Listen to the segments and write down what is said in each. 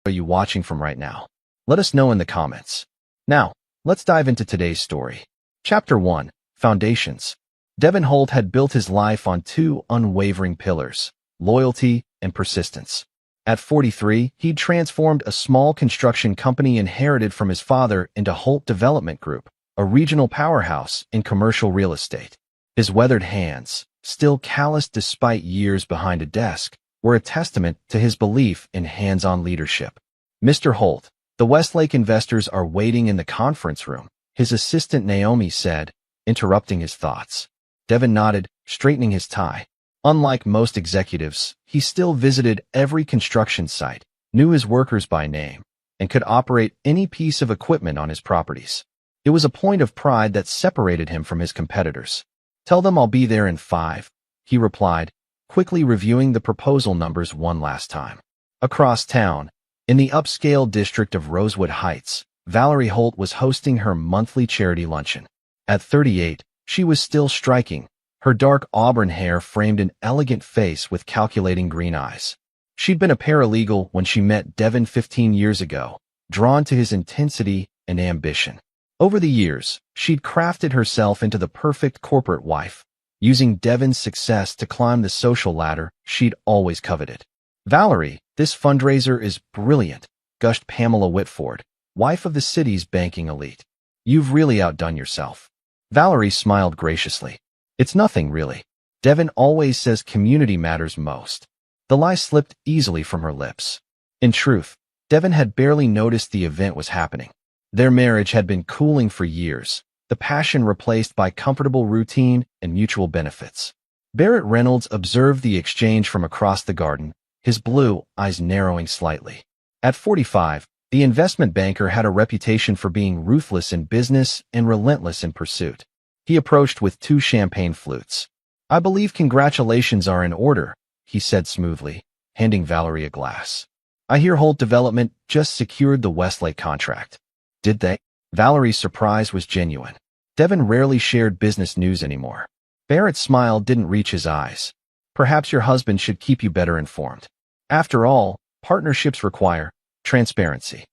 are you watching from right now? Let us know in the comments. Now, let's dive into today's story. Chapter 1. Foundations. Devin Holt had built his life on two unwavering pillars: loyalty and persistence. At 43, he'd transformed a small construction company inherited from his father into Holt Development Group, a regional powerhouse in commercial real estate. His weathered hands, still calloused despite years behind a desk, were a testament to his belief in hands-on leadership. "Mr. Holt, the Westlake investors are waiting in the conference room," his assistant Naomi said, interrupting his thoughts. Devin nodded, straightening his tie. Unlike most executives, he still visited every construction site, knew his workers by name, and could operate any piece of equipment on his properties. It was a point of pride that separated him from his competitors. "Tell them I'll be there in 5, he replied, quickly reviewing the proposal numbers one last time. Across town, in the upscale district of Rosewood Heights, Valerie Holt was hosting her monthly charity luncheon. At 38, she was still striking. Her dark auburn hair framed an elegant face with calculating green eyes. She'd been a paralegal when she met Devin 15 years ago, drawn to his intensity and ambition. Over the years, she'd crafted herself into the perfect corporate wife, using Devin's success to climb the social ladder she'd always coveted. "Valerie, this fundraiser is brilliant," gushed Pamela Whitford, wife of the city's banking elite. "You've really outdone yourself." Valerie smiled graciously. "It's nothing, really. Devin always says community matters most." The lie slipped easily from her lips. In truth, Devin had barely noticed the event was happening. Their marriage had been cooling for years, the passion replaced by comfortable routine and mutual benefits. Barrett Reynolds observed the exchange from across the garden, his blue eyes narrowing slightly. At 45, the investment banker had a reputation for being ruthless in business and relentless in pursuit. He approached with 2 champagne flutes. "I believe congratulations are in order," he said smoothly, handing Valerie a glass. "I hear Holt Development just secured the Westlake contract." "Did they?" Valerie's surprise was genuine. Devin rarely shared business news anymore. Barrett's smile didn't reach his eyes. "Perhaps your husband should keep you better informed. After all, partnerships require transparency."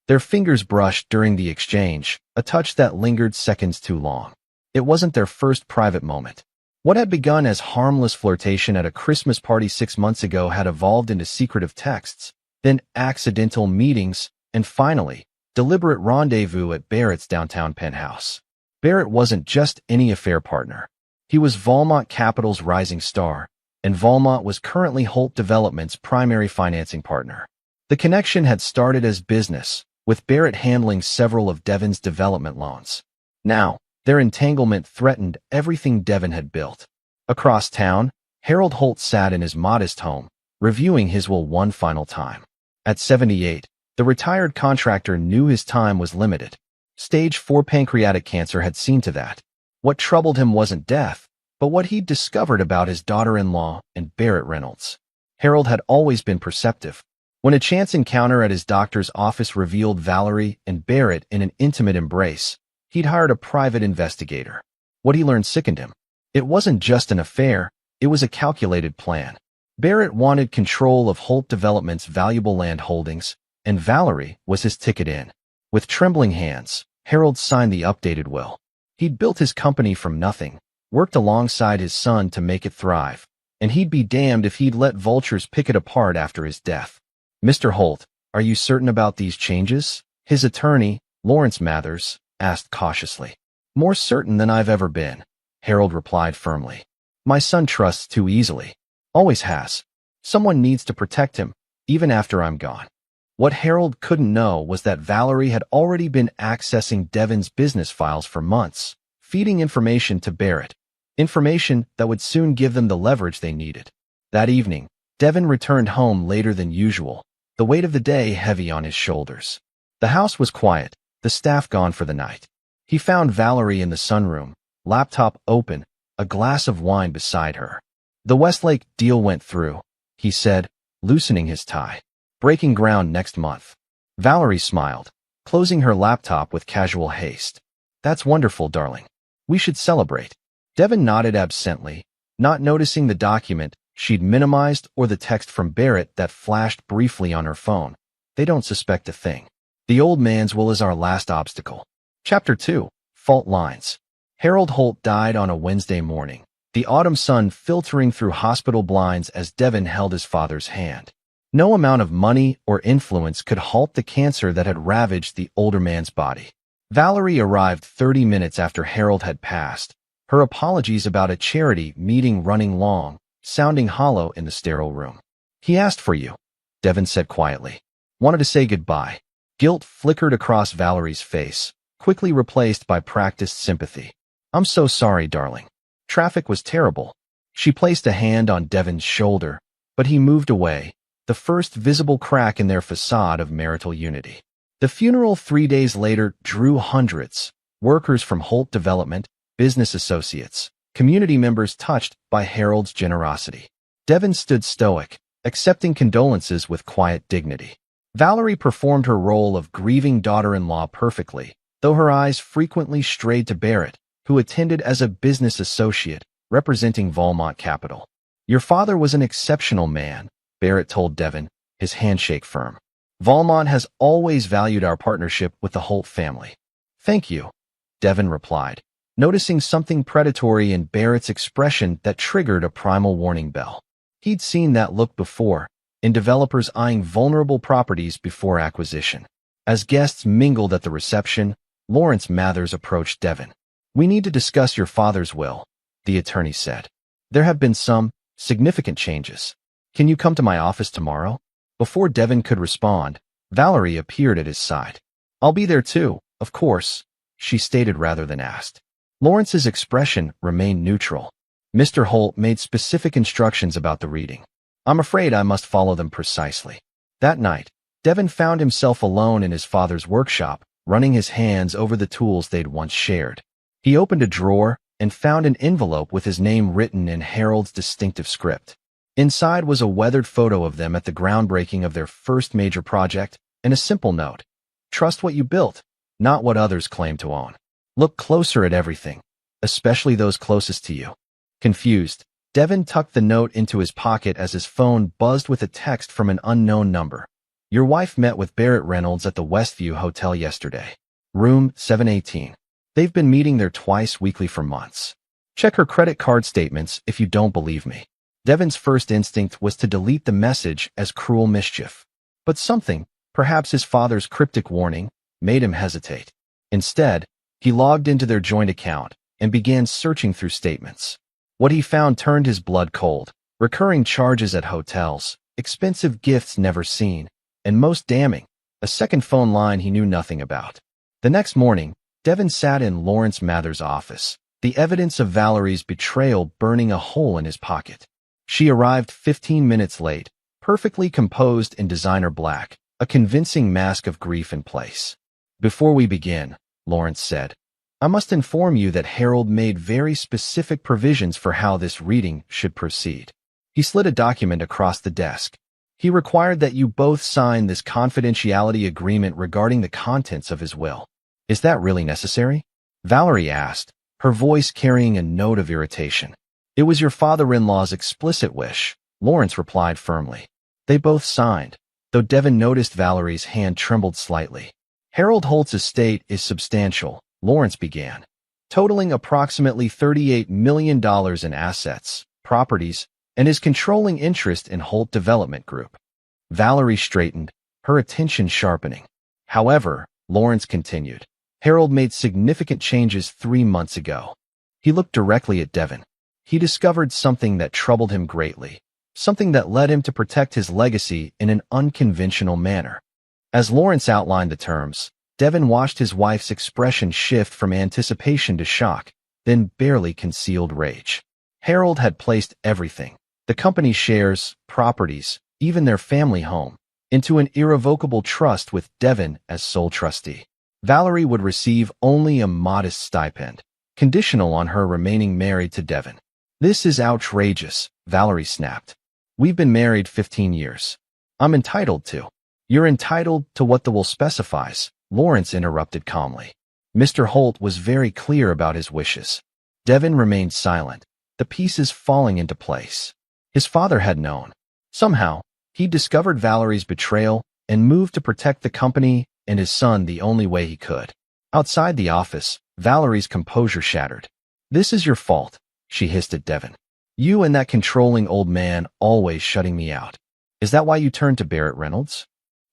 Their fingers brushed during the exchange, a touch that lingered seconds too long. It wasn't their first private moment. What had begun as harmless flirtation at a Christmas party 6 months ago had evolved into secretive texts, then accidental meetings, and finally, deliberate rendezvous at Barrett's downtown penthouse. Barrett wasn't just any affair partner. He was Valmont Capital's rising star, and Valmont was currently Holt Development's primary financing partner. The connection had started as business, with Barrett handling several of Devin's development loans. Now, their entanglement threatened everything Devin had built. Across town, Harold Holt sat in his modest home, reviewing his will one final time. At 78, the retired contractor knew his time was limited. Stage 4 pancreatic cancer had seen to that. What troubled him wasn't death, but what he'd discovered about his daughter-in-law and Barrett Reynolds. Harold had always been perceptive. When a chance encounter at his doctor's office revealed Valerie and Barrett in an intimate embrace, he'd hired a private investigator. What he learned sickened him. It wasn't just an affair, it was a calculated plan. Barrett wanted control of Holt Development's valuable land holdings, and Valerie was his ticket in. With trembling hands, Harold signed the updated will. He'd built his company from nothing, worked alongside his son to make it thrive, and he'd be damned if he'd let vultures pick it apart after his death. "Mr. Holt, are you certain about these changes?" His attorney, Lawrence Mathers, asked cautiously. "More certain than I've ever been," Harold replied firmly. "My son trusts too easily. Always has. Someone needs to protect him, even after I'm gone." What Harold couldn't know was that Valerie had already been accessing Devin's business files for months, feeding information to Barrett, information that would soon give them the leverage they needed. That evening, Devin returned home later than usual, the weight of the day heavy on his shoulders. The house was quiet, the staff gone for the night. He found Valerie in the sunroom, laptop open, a glass of wine beside her. "The Westlake deal went through," he said, loosening his tie. "Breaking ground next month." Valerie smiled, closing her laptop with casual haste. "That's wonderful, darling. We should celebrate." Devin nodded absently, not noticing the document she'd minimized or the text from Barrett that flashed briefly on her phone. They don't suspect a thing. The old man's will is our last obstacle. Chapter 2. Fault Lines. Harold Holt died on a Wednesday morning, the autumn sun filtering through hospital blinds as Devin held his father's hand. No amount of money or influence could halt the cancer that had ravaged the older man's body. Valerie arrived 30 minutes after Harold had passed, her apologies about a charity meeting running long, sounding hollow in the sterile room. "He asked for you," Devin said quietly. "Wanted to say goodbye." Guilt flickered across Valerie's face, quickly replaced by practiced sympathy. "I'm so sorry, darling. Traffic was terrible." She placed a hand on Devin's shoulder, but he moved away, the first visible crack in their facade of marital unity. The funeral 3 days later drew hundreds, workers from Holt Development, business associates, community members touched by Harold's generosity. Devin stood stoic, accepting condolences with quiet dignity. Valerie performed her role of grieving daughter-in-law perfectly, though her eyes frequently strayed to Barrett, who attended as a business associate, representing Valmont Capital. "Your father was an exceptional man," Barrett told Devin, his handshake firm. "Valmont has always valued our partnership with the Holt family." "Thank you," Devin replied, noticing something predatory in Barrett's expression that triggered a primal warning bell. He'd seen that look before, in developers eyeing vulnerable properties before acquisition. As guests mingled at the reception, Lawrence Mathers approached Devin. "We need to discuss your father's will," the attorney said. "There have been some significant changes. Can you come to my office tomorrow?" Before Devin could respond, Valerie appeared at his side. "I'll be there too, of course," she stated rather than asked. Lawrence's expression remained neutral. "Mr. Holt made specific instructions about the reading. I'm afraid I must follow them precisely." That night, Devin found himself alone in his father's workshop, running his hands over the tools they'd once shared. He opened a drawer and found an envelope with his name written in Harold's distinctive script. Inside was a weathered photo of them at the groundbreaking of their first major project and a simple note: "Trust what you built, not what others claim to own. Look closer at everything, especially those closest to you." Confused, Devin tucked the note into his pocket as his phone buzzed with a text from an unknown number. "Your wife met with Barrett Reynolds at the Westview Hotel yesterday. Room 718. They've been meeting there twice weekly for months. Check her credit card statements if you don't believe me." Devin's first instinct was to delete the message as cruel mischief. But something, perhaps his father's cryptic warning, made him hesitate. Instead, he logged into their joint account and began searching through statements. What he found turned his blood cold: recurring charges at hotels, expensive gifts never seen, and most damning, a second phone line he knew nothing about. The next morning, Devin sat in Lawrence Mathers' office, the evidence of Valerie's betrayal burning a hole in his pocket. She arrived 15 minutes late, perfectly composed in designer black, a convincing mask of grief in place. "Before we begin," Lawrence said, "I must inform you that Harold made very specific provisions for how this reading should proceed." He slid a document across the desk. "He required that you both sign this confidentiality agreement regarding the contents of his will." "Is that really necessary?" Valerie asked, her voice carrying a note of irritation. "It was your father-in-law's explicit wish," Lawrence replied firmly. They both signed, though Devin noticed Valerie's hand trembled slightly. "Harold Holt's estate is substantial," Lawrence began, "totaling approximately $38 million in assets, properties, and his controlling interest in Holt Development Group." Valerie straightened, her attention sharpening. "However," Lawrence continued, "Harold made significant changes 3 months ago." He looked directly at Devin. He discovered something that troubled him greatly, something that led him to protect his legacy in an unconventional manner. As Lawrence outlined the terms, Devin watched his wife's expression shift from anticipation to shock, then barely concealed rage. Harold had placed everything, the company's shares, properties, even their family home, into an irrevocable trust with Devin as sole trustee. Valerie would receive only a modest stipend, conditional on her remaining married to Devin. "This is outrageous," Valerie snapped. "We've been married 15 years. I'm entitled to." "You're entitled to what the will specifies," Lawrence interrupted calmly. Mr. Holt was very clear about his wishes. Devin remained silent, the pieces falling into place. His father had known. Somehow, he'd discovered Valerie's betrayal and moved to protect the company and his son the only way he could. Outside the office, Valerie's composure shattered. "This is your fault," she hissed at Devin. "You and that controlling old man always shutting me out. Is that why you turned to Barrett Reynolds?"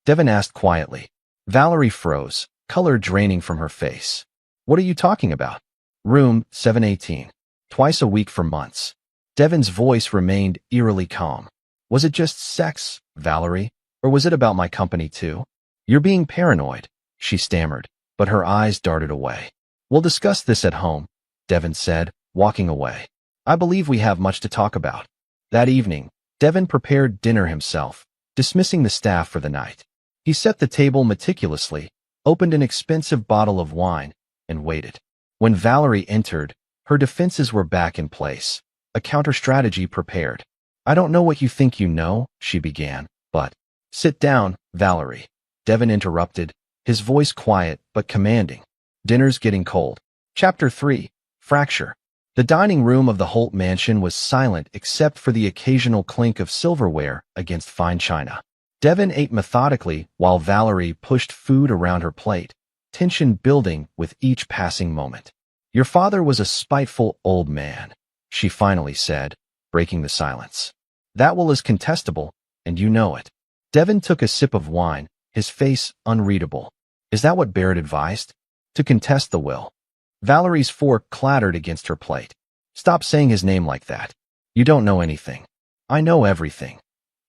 Devin asked quietly. Valerie froze, color draining from her face. "What are you talking about?" "Room 718. Twice a week for months." Devin's voice remained eerily calm. "Was it just sex, Valerie, or was it about my company too?" "You're being paranoid," she stammered, but her eyes darted away. "We'll discuss this at home," Devin said, walking away. "I believe we have much to talk about." That evening, Devin prepared dinner himself, dismissing the staff for the night. He set the table meticulously, opened an expensive bottle of wine, and waited. When Valerie entered, her defenses were back in place, a counter-strategy prepared. "I don't know what you think you know," she began, but— "Sit down, Valerie," Devin interrupted, his voice quiet but commanding. "Dinner's getting cold." Chapter 3. Fracture. The dining room of the Holt mansion was silent except for the occasional clink of silverware against fine china. Devin ate methodically while Valerie pushed food around her plate, tension building with each passing moment. "Your father was a spiteful old man," she finally said, breaking the silence. "That will is contestable, and you know it." Devin took a sip of wine, his face unreadable. "Is that what Barrett advised? To contest the will?" Valerie's fork clattered against her plate. "Stop saying his name like that. You don't know anything." "I know everything,"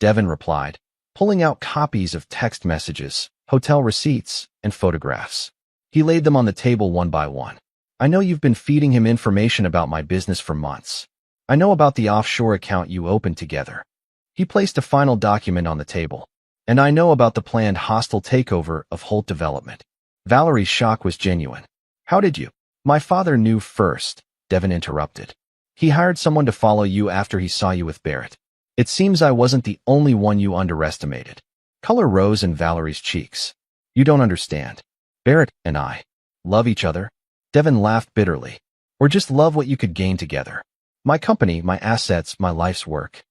Devin replied, pulling out copies of text messages, hotel receipts, and photographs. He laid them on the table one by one. "I know you've been feeding him information about my business for months. I know about the offshore account you opened together." He placed a final document on the table. "And I know about the planned hostile takeover of Holt Development." Valerie's shock was genuine. "How did you?" "My father knew first," Devin interrupted. "He hired someone to follow you after he saw you with Barrett. It seems I wasn't the only one you underestimated." Color rose in Valerie's cheeks. "You don't understand. Barrett and I love each other." Devin laughed bitterly. "Or just love what you could gain together. My company, my assets, my life's work.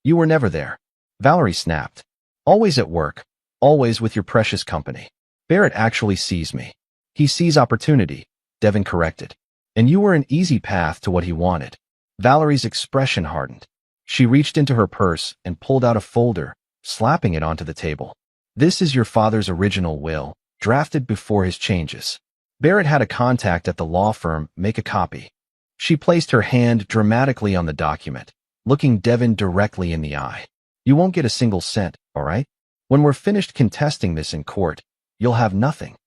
You were never there." Valerie snapped. "Always at work, always with your precious company. Barrett actually sees me. He sees opportunity," Devin corrected. "And you were an easy path to what he wanted." Valerie's expression hardened. She reached into her purse and pulled out a folder, slapping it onto the table. "This is your father's original will, drafted before his changes. Barrett had a contact at the law firm make a copy." She placed her hand dramatically on the document, looking Devin directly in the eye. "You won't get a single cent, all right? When we're finished contesting this in court, you'll have nothing."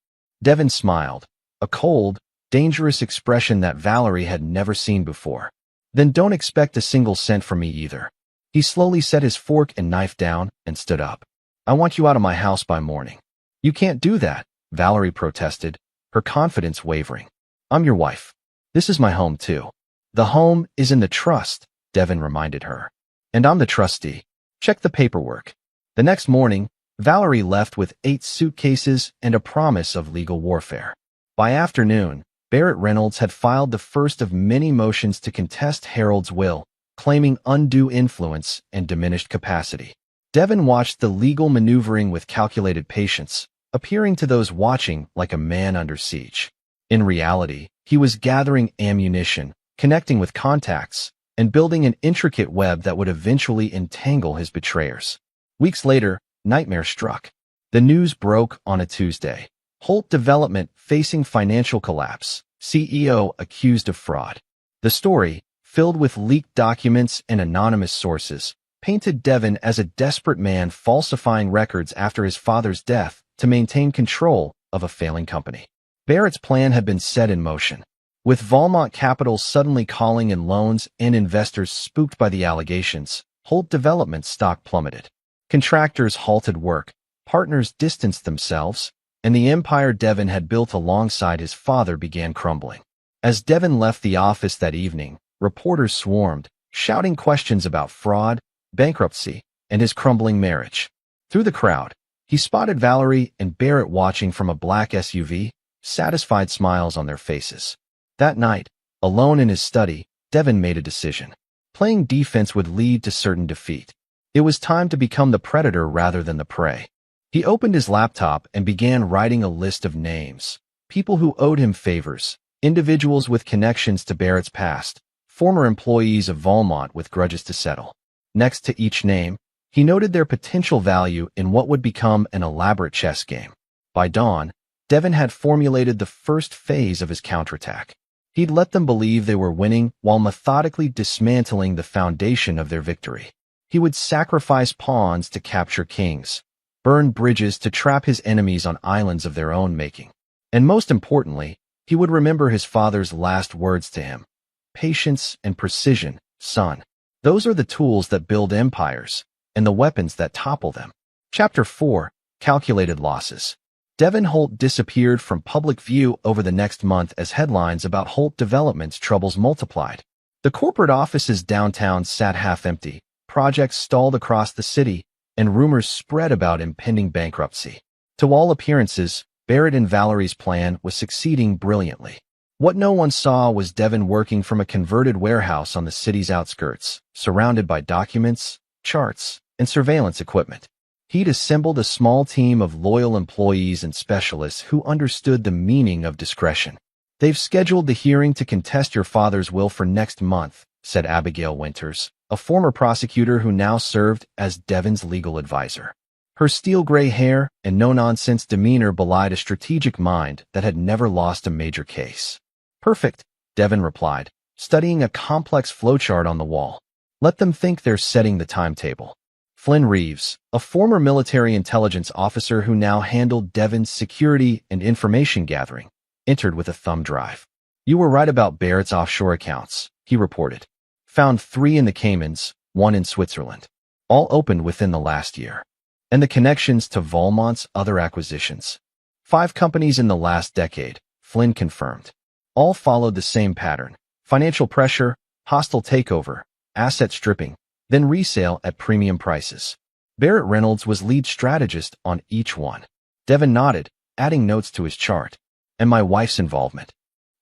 Devin smiled, a cold, dangerous expression that Valerie had never seen before. "Then don't expect a single cent from me either." He slowly set his fork and knife down and stood up. "I want you out of my house by morning." "You can't do that," Valerie protested, her confidence wavering. "I'm your wife. This is my home too." "The home is in the trust," Devin reminded her. "And I'm the trustee. Check the paperwork." The next morning, Valerie left with 8 suitcases and a promise of legal warfare. By afternoon, Barrett Reynolds had filed the first of many motions to contest Harold's will, claiming undue influence and diminished capacity. Devin watched the legal maneuvering with calculated patience, appearing to those watching like a man under siege. In reality, he was gathering ammunition, connecting with contacts, and building an intricate web that would eventually entangle his betrayers. Weeks later, nightmare struck. The news broke on a Tuesday. Holt Development facing financial collapse, CEO accused of fraud. The story, filled with leaked documents and anonymous sources, painted Devin as a desperate man falsifying records after his father's death to maintain control of a failing company. Barrett's plan had been set in motion. With Valmont Capital suddenly calling in loans and investors spooked by the allegations, Holt Development's stock plummeted. Contractors halted work, partners distanced themselves, and the empire Devin had built alongside his father began crumbling. As Devin left the office that evening, reporters swarmed, shouting questions about fraud, bankruptcy, and his crumbling marriage. Through the crowd, he spotted Valerie and Barrett watching from a black SUV, satisfied smiles on their faces. That night, alone in his study, Devin made a decision. Playing defense would lead to certain defeat. It was time to become the predator rather than the prey. He opened his laptop and began writing a list of names. People who owed him favors, individuals with connections to Barrett's past, former employees of Valmont with grudges to settle. Next to each name, he noted their potential value in what would become an elaborate chess game. By dawn, Devon had formulated the first phase of his counterattack. He'd let them believe they were winning while methodically dismantling the foundation of their victory. He would sacrifice pawns to capture kings, burn bridges to trap his enemies on islands of their own making. And most importantly, he would remember his father's last words to him. Patience and precision, son. Those are the tools that build empires, and the weapons that topple them. Chapter 4. Calculated Losses. Devon Holt disappeared from public view over the next month as headlines about Holt Development's troubles multiplied. The corporate offices downtown sat half empty, projects stalled across the city, and rumors spread about impending bankruptcy. To all appearances, Barrett and Valerie's plan was succeeding brilliantly. What no one saw was Devon working from a converted warehouse on the city's outskirts, surrounded by documents, charts, and surveillance equipment. He'd assembled a small team of loyal employees and specialists who understood the meaning of discretion. They've scheduled the hearing to contest your father's will for next month, said Abigail Winters, a former prosecutor who now served as Devon's legal advisor. Her steel-gray hair and no-nonsense demeanor belied a strategic mind that had never lost a major case. Perfect, Devon replied, studying a complex flowchart on the wall. Let them think they're setting the timetable. Flynn Reeves, a former military intelligence officer who now handled Devon's security and information gathering, entered with a thumb drive. You were right about Barrett's offshore accounts, he reported. Found 3 in the Caymans, 1 in Switzerland. All opened within the last year. And the connections to Valmont's other acquisitions. 5 companies in the last decade, Flynn confirmed. All followed the same pattern. Financial pressure, hostile takeover, asset stripping, then resale at premium prices. Barrett Reynolds was lead strategist on each one. Devon nodded, adding notes to his chart. And my wife's involvement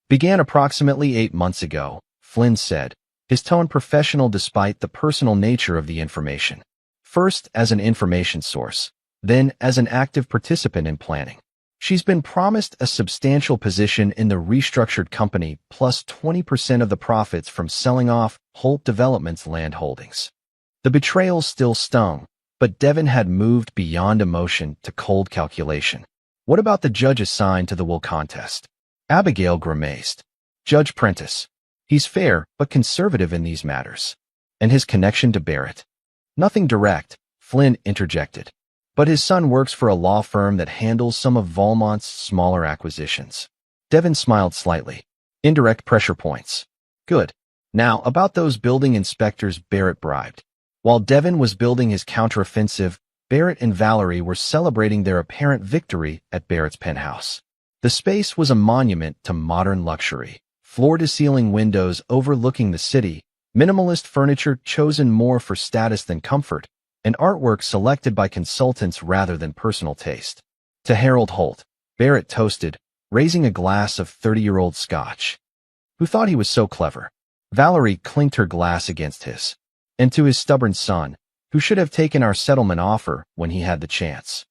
began approximately 8 months ago, Flynn said, his tone professional despite the personal nature of the information. First as an information source, then as an active participant in planning. She's been promised a substantial position in the restructured company plus 20% of the profits from selling off Holt Development's land holdings. The betrayal still stung, but Devon had moved beyond emotion to cold calculation. What about the judge assigned to the will contest? Abigail grimaced. Judge Prentice. He's fair, but conservative in these matters. And his connection to Barrett? Nothing direct, Flynn interjected. But his son works for a law firm that handles some of Valmont's smaller acquisitions. Devon smiled slightly. Indirect pressure points. Good. Now, about those building inspectors Barrett bribed. While Devon was building his counteroffensive, Barrett and Valerie were celebrating their apparent victory at Barrett's penthouse. The space was a monument to modern luxury. Floor-to-ceiling windows overlooking the city, minimalist furniture chosen more for status than comfort, and artwork selected by consultants rather than personal taste. To Harold Holt, Barrett toasted, raising a glass of 30-year-old scotch. Who thought he was so clever? Valerie clinked her glass against his. And to his stubborn son, who should have taken our settlement offer when he had the chance.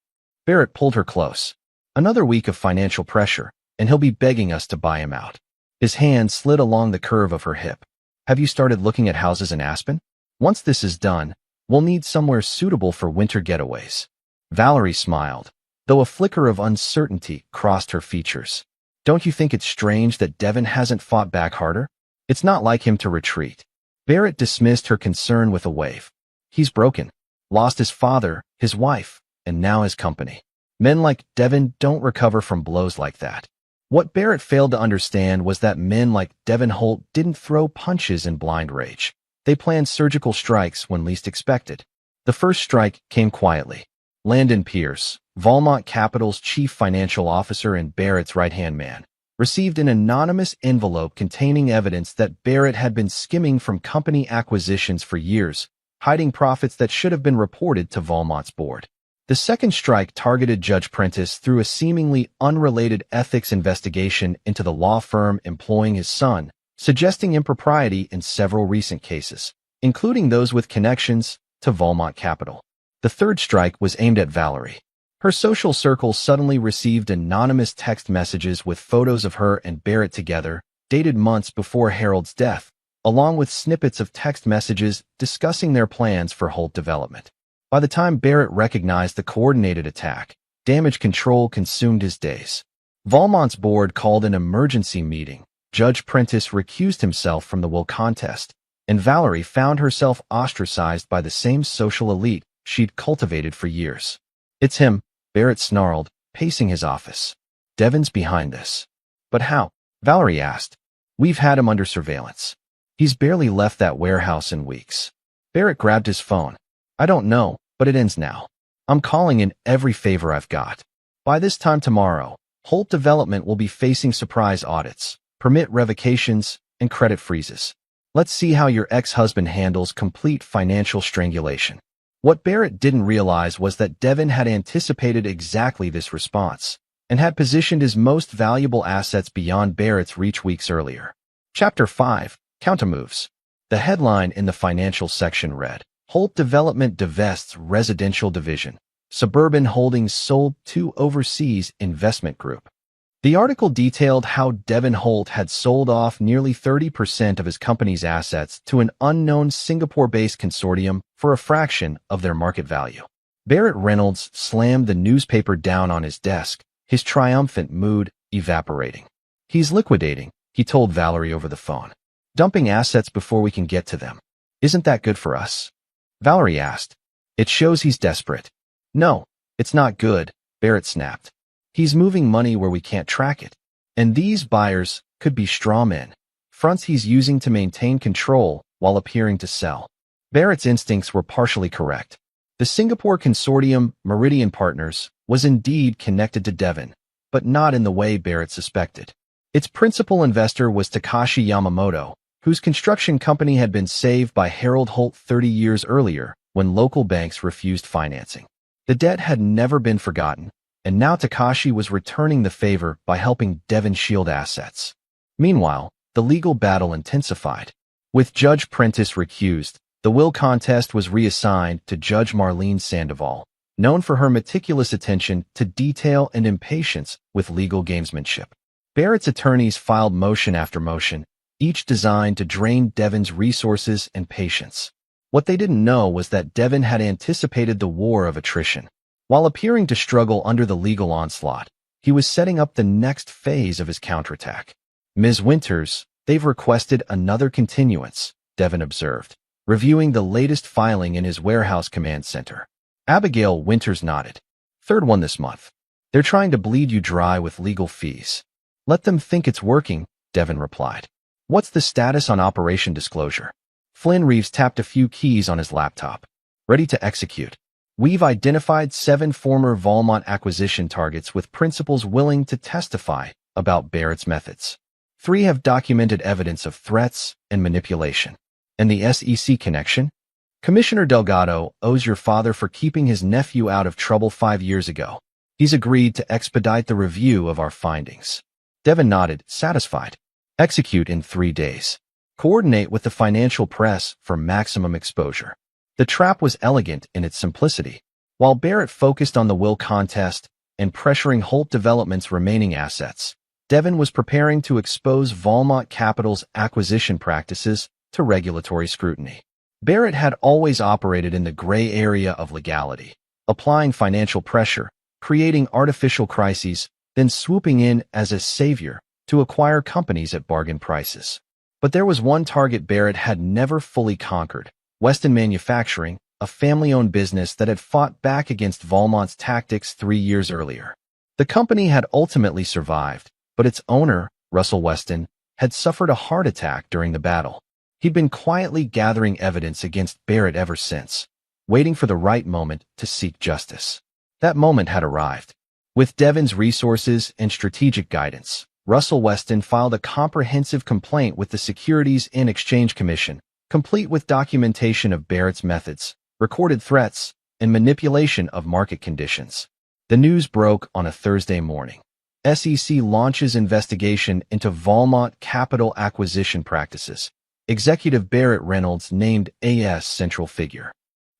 Barrett pulled her close. Another week of financial pressure, and he'll be begging us to buy him out. His hand slid along the curve of her hip. Have you started looking at houses in Aspen? Once this is done, we'll need somewhere suitable for winter getaways. Valerie smiled, though a flicker of uncertainty crossed her features. Don't you think it's strange that Devon hasn't fought back harder? It's not like him to retreat. Barrett dismissed her concern with a wave. He's broken. Lost his father, his wife, and now his company. Men like Devon don't recover from blows like that. What Barrett failed to understand was that men like Devon Holt didn't throw punches in blind rage. They planned surgical strikes when least expected. The first strike came quietly. Landon Pierce, Valmont Capital's chief financial officer and Barrett's right-hand man, received an anonymous envelope containing evidence that Barrett had been skimming from company acquisitions for years, hiding profits that should have been reported to Valmont's board. The second strike targeted Judge Prentice through a seemingly unrelated ethics investigation into the law firm employing his son, suggesting impropriety in several recent cases, including those with connections to Valmont Capital. The third strike was aimed at Valerie. Her social circle suddenly received anonymous text messages with photos of her and Barrett together, dated months before Harold's death, along with snippets of text messages discussing their plans for Holt development. By the time Barrett recognized the coordinated attack, damage control consumed his days. Valmont's board called an emergency meeting. Judge Prentice recused himself from the will contest, and Valerie found herself ostracized by the same social elite she'd cultivated for years. "It's him," Barrett snarled, pacing his office. "Devon's behind this." "But how?" Valerie asked. "We've had him under surveillance. He's barely left that warehouse in weeks." Barrett grabbed his phone. "I don't know, but it ends now. I'm calling in every favor I've got. By this time tomorrow, Holt Development will be facing surprise audits, permit revocations, and credit freezes. Let's see how your ex-husband handles complete financial strangulation." What Barrett didn't realize was that Devon had anticipated exactly this response and had positioned his most valuable assets beyond Barrett's reach weeks earlier. Chapter 5. Countermoves. The headline in the financial section read, "Holt Development divests residential division. Suburban Holdings sold to overseas investment group." The article detailed how Devon Holt had sold off nearly 30% of his company's assets to an unknown Singapore-based consortium for a fraction of their market value. Barrett Reynolds slammed the newspaper down on his desk, his triumphant mood evaporating. "He's liquidating," he told Valerie over the phone. "Dumping assets before we can get to them. Isn't that good for us?" Valerie asked. "It shows he's desperate." "No, it's not good," Barrett snapped. "He's moving money where we can't track it. And these buyers could be straw men, fronts he's using to maintain control while appearing to sell." Barrett's instincts were partially correct. The Singapore consortium, Meridian Partners, was indeed connected to Devon, but not in the way Barrett suspected. Its principal investor was Takashi Yamamoto, whose construction company had been saved by Harold Holt 30 years earlier when local banks refused financing. The debt had never been forgotten, and now Takashi was returning the favor by helping Devon shield assets. Meanwhile, the legal battle intensified. With Judge Prentice recused, the will contest was reassigned to Judge Marlene Sandoval, known for her meticulous attention to detail and impatience with legal gamesmanship. Barrett's attorneys filed motion after motion, each designed to drain Devon's resources and patience. What they didn't know was that Devon had anticipated the war of attrition. While appearing to struggle under the legal onslaught, he was setting up the next phase of his counterattack. "Ms. Winters, they've requested another continuance," Devon observed, reviewing the latest filing in his warehouse command center. Abigail Winters nodded. "Third one this month. They're trying to bleed you dry with legal fees." "Let them think it's working," Devon replied. "What's the status on Operation Disclosure?" Flynn Reeves tapped a few keys on his laptop. "Ready to execute. We've identified 7 former Valmont acquisition targets with principals willing to testify about Barrett's methods. 3 have documented evidence of threats and manipulation." "And the SEC connection?" "Commissioner Delgado owes your father for keeping his nephew out of trouble 5 years ago. He's agreed to expedite the review of our findings." Devon nodded, satisfied. "Execute in 3 days. Coordinate with the financial press for maximum exposure." The trap was elegant in its simplicity. While Barrett focused on the will contest and pressuring Holt Development's remaining assets, Devon was preparing to expose Valmont Capital's acquisition practices to regulatory scrutiny. Barrett had always operated in the gray area of legality, applying financial pressure, creating artificial crises, then swooping in as a savior to acquire companies at bargain prices. But there was one target Barrett had never fully conquered: Weston Manufacturing, a family-owned business that had fought back against Valmont's tactics 3 years earlier. The company had ultimately survived, but its owner, Russell Weston, had suffered a heart attack during the battle. He'd been quietly gathering evidence against Barrett ever since, waiting for the right moment to seek justice. That moment had arrived. With Devon's resources and strategic guidance, Russell Weston filed a comprehensive complaint with the Securities and Exchange Commission, complete with documentation of Barrett's methods, recorded threats, and manipulation of market conditions. The news broke on a Thursday morning. SEC launches investigation into Valmont Capital acquisition practices. Executive Barrett Reynolds named as central figure.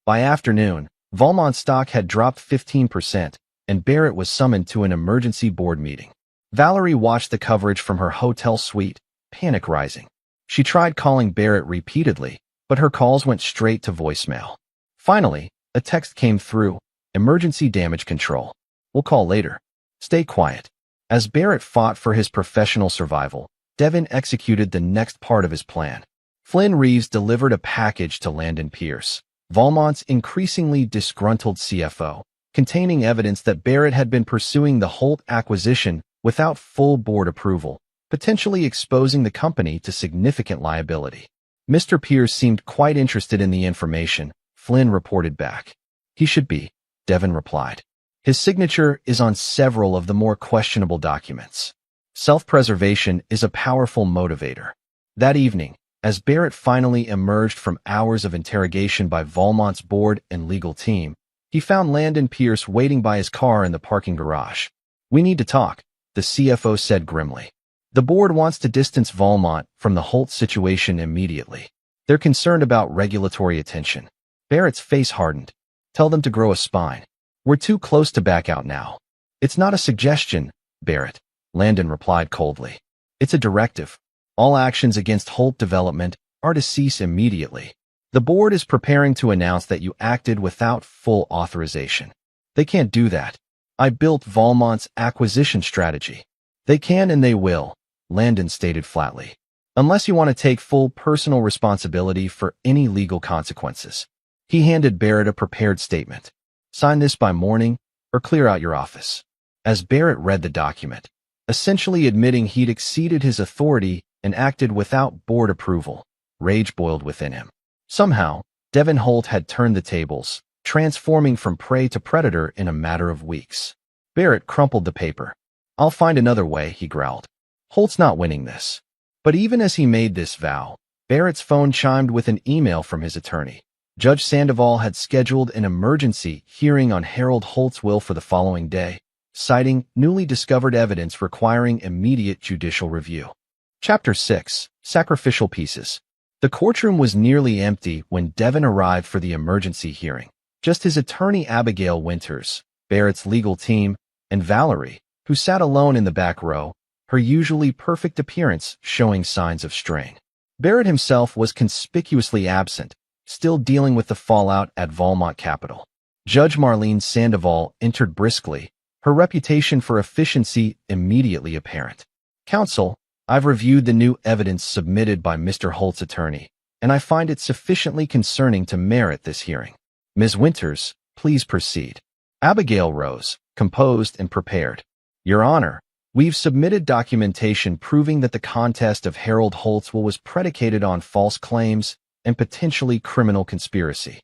By afternoon, Valmont stock had dropped 15%, and Barrett was summoned to an emergency board meeting. Valerie watched the coverage from her hotel suite, panic rising. She tried calling Barrett repeatedly, but her calls went straight to voicemail. Finally, a text came through, "Emergency damage control. We'll call later. Stay quiet." As Barrett fought for his professional survival, Devin executed the next part of his plan. Flynn Reeves delivered a package to Landon Pierce, Valmont's increasingly disgruntled CFO, containing evidence that Barrett had been pursuing the Holt acquisition without full board approval, potentially exposing the company to significant liability. Mr. Pierce seemed quite interested in the information, Flynn reported back. "He should be," Devin replied. "His signature is on several of the more questionable documents." Self-preservation is a powerful motivator. That evening, as Barrett finally emerged from hours of interrogation by Valmont's board and legal team, he found Landon Pierce waiting by his car in the parking garage. "We need to talk," the CFO said grimly. "The board wants to distance Valmont from the Holt situation immediately. They're concerned about regulatory attention." Barrett's face hardened. "Tell them to grow a spine. We're too close to back out now." "It's not a suggestion, Barrett," Landon replied coldly. "It's a directive. All actions against Holt Development are to cease immediately. The board is preparing to announce that you acted without full authorization. They can't do that. I built Valmont's acquisition strategy. They can and they will," Landon stated flatly. "Unless you want to take full personal responsibility for any legal consequences." He handed Barrett a prepared statement. "Sign this by morning or clear out your office." As Barrett read the document, essentially admitting he'd exceeded his authority and acted without board approval, rage boiled within him. Somehow, Devin Holt had turned the tables, transforming from prey to predator in a matter of weeks. Barrett crumpled the paper. "I'll find another way," he growled. "Holt's not winning this." But even as he made this vow, Barrett's phone chimed with an email from his attorney. Judge Sandoval had scheduled an emergency hearing on Harold Holt's will for the following day, citing newly discovered evidence requiring immediate judicial review. Chapter 6: Sacrificial Pieces. The courtroom was nearly empty when Devin arrived for the emergency hearing. Just his attorney Abigail Winters, Barrett's legal team, and Valerie, who sat alone in the back row, her usually perfect appearance showing signs of strain. Barrett himself was conspicuously absent, still dealing with the fallout at Valmont Capital. Judge Marlene Sandoval entered briskly, her reputation for efficiency immediately apparent. "Counsel, I've reviewed the new evidence submitted by Mr. Holt's attorney, and I find it sufficiently concerning to merit this hearing. Ms. Winters, please proceed." Abigail rose, composed and prepared. "Your Honor, we've submitted documentation proving that the contest of Harold Holt's will was predicated on false claims and potentially criminal conspiracy."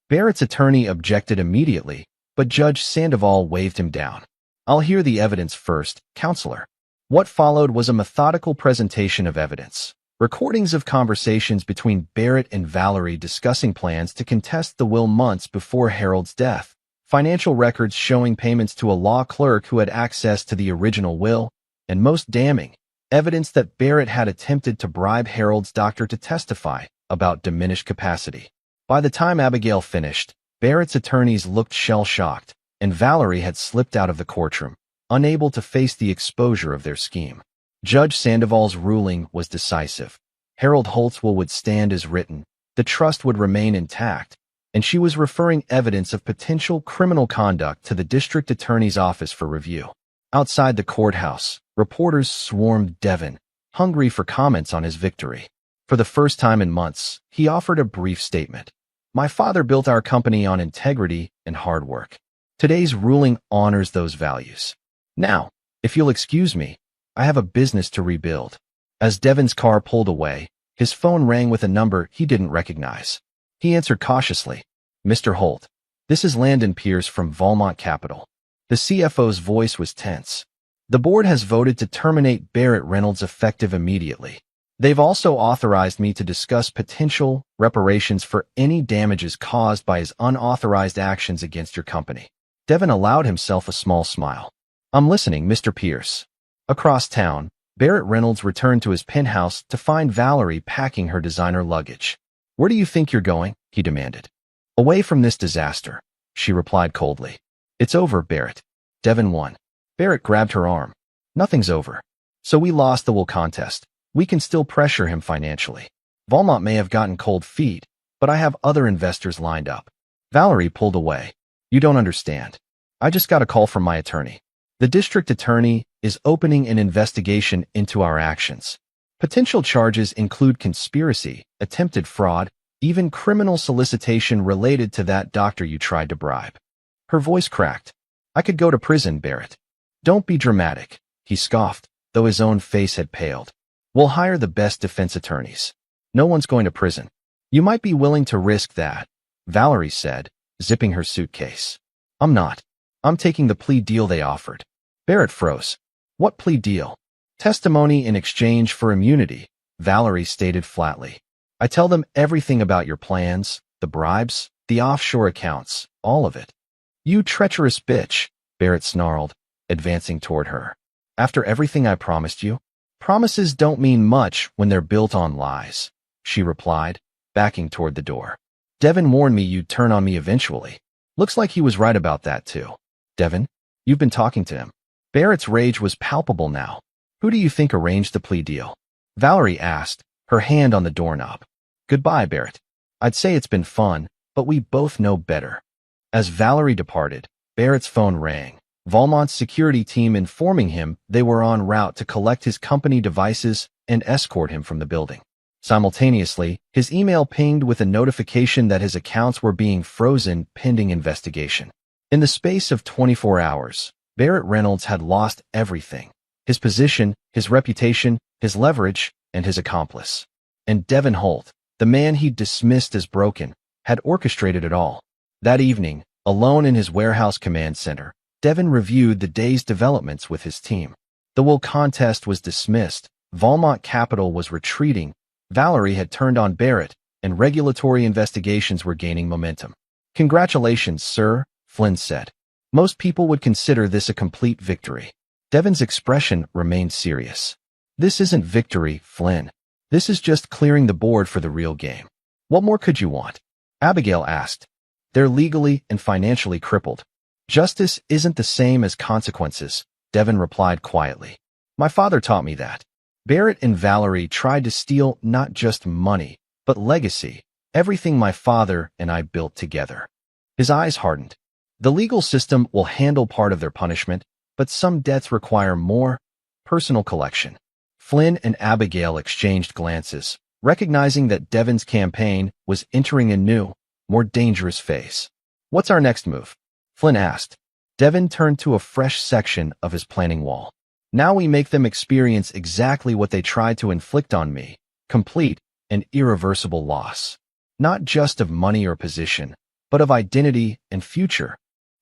Barrett's attorney objected immediately, but Judge Sandoval waved him down. "I'll hear the evidence first, Counselor." What followed was a methodical presentation of evidence. Recordings of conversations between Barrett and Valerie discussing plans to contest the will months before Harold's death. Financial records showing payments to a law clerk who had access to the original will, and most damning, evidence that Barrett had attempted to bribe Harold's doctor to testify about diminished capacity. By the time Abigail finished, Barrett's attorneys looked shell-shocked, and Valerie had slipped out of the courtroom, unable to face the exposure of their scheme. Judge Sandoval's ruling was decisive. Harold Holt's will would stand as written, the trust would remain intact, and she was referring evidence of potential criminal conduct to the district attorney's office for review. Outside the courthouse, reporters swarmed Devin, hungry for comments on his victory. For the first time in months, he offered a brief statement. "My father built our company on integrity and hard work. Today's ruling honors those values. Now, if you'll excuse me, I have a business to rebuild." As Devin's car pulled away, his phone rang with a number he didn't recognize. He answered cautiously. "Mr. Holt, this is Landon Pierce from Valmont Capital." The CFO's voice was tense. "The board has voted to terminate Barrett Reynolds effective immediately. They've also authorized me to discuss potential reparations for any damages caused by his unauthorized actions against your company." Devin allowed himself a small smile. "I'm listening, Mr. Pierce." Across town, Barrett Reynolds returned to his penthouse to find Valerie packing her designer luggage. "Where do you think you're going?" he demanded. "Away from this disaster," she replied coldly. "It's over, Barrett. Devin won. Barrett grabbed her arm. Nothing's over. So we lost the will contest. We can still pressure him financially. Valmont may have gotten cold feet, but I have other investors lined up. Valerie pulled away. You don't understand. I just got a call from my attorney. The district attorney is opening an investigation into our actions. Potential charges include conspiracy, attempted fraud, even criminal solicitation related to that doctor you tried to bribe. Her voice cracked. I could go to prison, Barrett. Don't be dramatic, he scoffed, though his own face had paled. We'll hire the best defense attorneys. No one's going to prison. You might be willing to risk that, Valerie said, zipping her suitcase. I'm not. I'm taking the plea deal they offered. Barrett froze. What plea deal? Testimony in exchange for immunity, Valerie stated flatly. I tell them everything about your plans, the bribes, the offshore accounts, all of it. You treacherous bitch, Barrett snarled, advancing toward her. After everything I promised you? Promises don't mean much when they're built on lies, she replied, backing toward the door. Devin warned me you'd turn on me eventually. Looks like he was right about that too. Devin, you've been talking to him. Barrett's rage was palpable now. Who do you think arranged the plea deal? Valerie asked, her hand on the doorknob. Goodbye, Barrett. I'd say it's been fun, but we both know better. As Valerie departed, Barrett's phone rang. Valmont's security team informing him they were en route to collect his company devices and escort him from the building. Simultaneously, his email pinged with a notification that his accounts were being frozen pending investigation. In the space of 24 hours, Barrett Reynolds had lost everything. His position, his reputation, his leverage, and his accomplice. And Devin Holt, the man he'd dismissed as broken, had orchestrated it all. That evening, alone in his warehouse command center, Devin reviewed the day's developments with his team. The will contest was dismissed, Valmont Capital was retreating, Valerie had turned on Barrett, and regulatory investigations were gaining momentum. Congratulations, sir, Flynn said. Most people would consider this a complete victory. Devin's expression remained serious. This isn't victory, Flynn. This is just clearing the board for the real game. What more could you want? Abigail asked. They're legally and financially crippled. Justice isn't the same as consequences, Devin replied quietly. My father taught me that. Barrett and Valerie tried to steal not just money, but legacy, everything my father and I built together. His eyes hardened. The legal system will handle part of their punishment, but some debts require more personal collection. Flynn and Abigail exchanged glances, recognizing that Devin's campaign was entering a new, more dangerous phase. What's our next move? Flynn asked. Devin turned to a fresh section of his planning wall. Now we make them experience exactly what they tried to inflict on me, complete and irreversible loss. Not just of money or position, but of identity and future.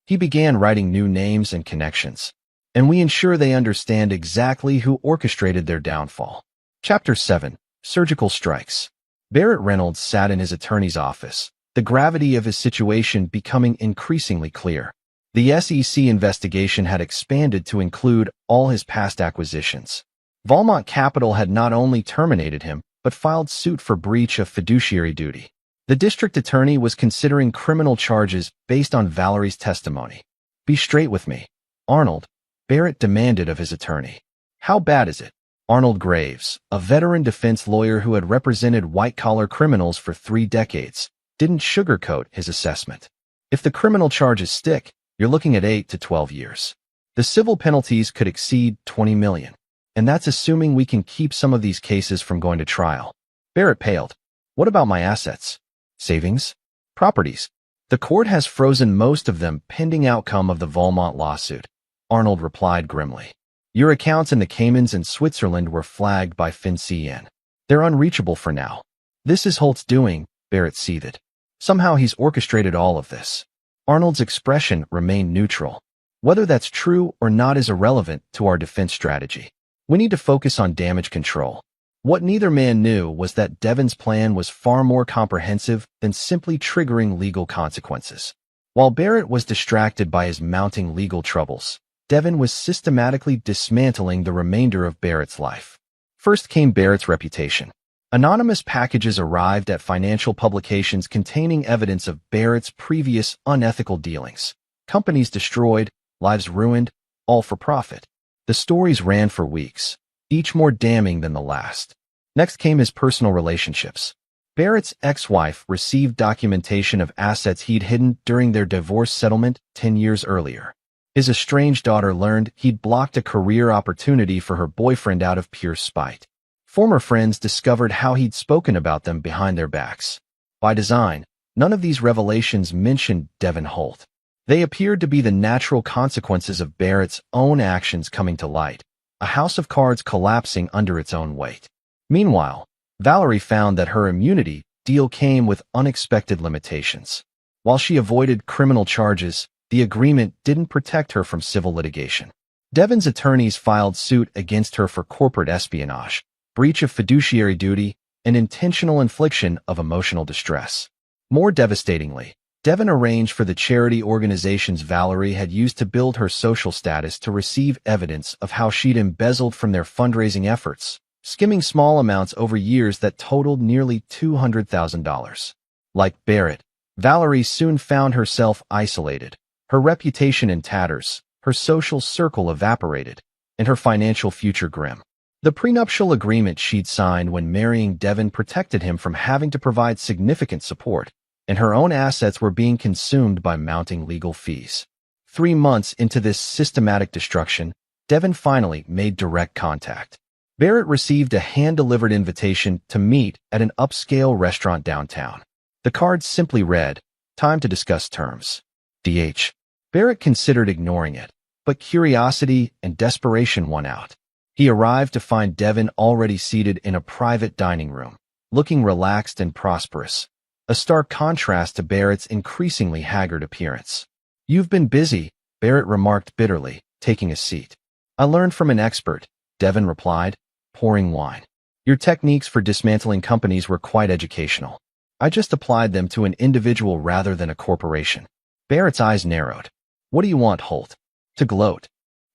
He began writing new names and connections, and we ensure they understand exactly who orchestrated their downfall. Chapter 7. Surgical Strikes. Barrett Reynolds sat in his attorney's office, the gravity of his situation becoming increasingly clear. The SEC investigation had expanded to include all his past acquisitions. Valmont Capital had not only terminated him, but filed suit for breach of fiduciary duty. The district attorney was considering criminal charges based on Valerie's testimony. Be straight with me, Arnold, Barrett demanded of his attorney. How bad is it? Arnold Graves, a veteran defense lawyer who had represented white-collar criminals for 3 decades, didn't sugarcoat his assessment. If the criminal charges stick, you're looking at 8 to 12 years. The civil penalties could exceed $20 million. And that's assuming we can keep some of these cases from going to trial. Barrett paled. What about my assets? Savings? Properties? The court has frozen most of them pending outcome of the Valmont lawsuit, Arnold replied grimly. Your accounts in the Caymans and Switzerland were flagged by FinCEN. They're unreachable for now. This is Holt's doing, Barrett seethed. Somehow he's orchestrated all of this. Arnold's expression remained neutral. Whether that's true or not is irrelevant to our defense strategy. We need to focus on damage control. What neither man knew was that Devin's plan was far more comprehensive than simply triggering legal consequences. While Barrett was distracted by his mounting legal troubles, Devin was systematically dismantling the remainder of Barrett's life. First came Barrett's reputation. Anonymous packages arrived at financial publications containing evidence of Barrett's previous unethical dealings. Companies destroyed, lives ruined, all for profit. The stories ran for weeks, each more damning than the last. Next came his personal relationships. Barrett's ex-wife received documentation of assets he'd hidden during their divorce settlement 10 years earlier. His estranged daughter learned he'd blocked a career opportunity for her boyfriend out of pure spite. Former friends discovered how he'd spoken about them behind their backs. By design, none of these revelations mentioned Devin Holt. They appeared to be the natural consequences of Barrett's own actions coming to light, a house of cards collapsing under its own weight. Meanwhile, Valerie found that her immunity deal came with unexpected limitations. While she avoided criminal charges, the agreement didn't protect her from civil litigation. Devin's attorneys filed suit against her for corporate espionage, breach of fiduciary duty, and intentional infliction of emotional distress. More devastatingly, Devin arranged for the charity organizations Valerie had used to build her social status to receive evidence of how she'd embezzled from their fundraising efforts, skimming small amounts over years that totaled nearly $200,000. Like Barrett, Valerie soon found herself isolated, her reputation in tatters, her social circle evaporated, and her financial future grim. The prenuptial agreement she'd signed when marrying Devin protected him from having to provide significant support, and her own assets were being consumed by mounting legal fees. 3 months into this systematic destruction, Devin finally made direct contact. Barrett received a hand-delivered invitation to meet at an upscale restaurant downtown. The card simply read, "Time to discuss terms. DH." Barrett considered ignoring it, but curiosity and desperation won out. He arrived to find Devin already seated in a private dining room, looking relaxed and prosperous, a stark contrast to Barrett's increasingly haggard appearance. "You've been busy," Barrett remarked bitterly, taking a seat. "I learned from an expert," Devin replied, pouring wine. "Your techniques for dismantling companies were quite educational. I just applied them to an individual rather than a corporation." Barrett's eyes narrowed. "What do you want, Holt?" "To gloat."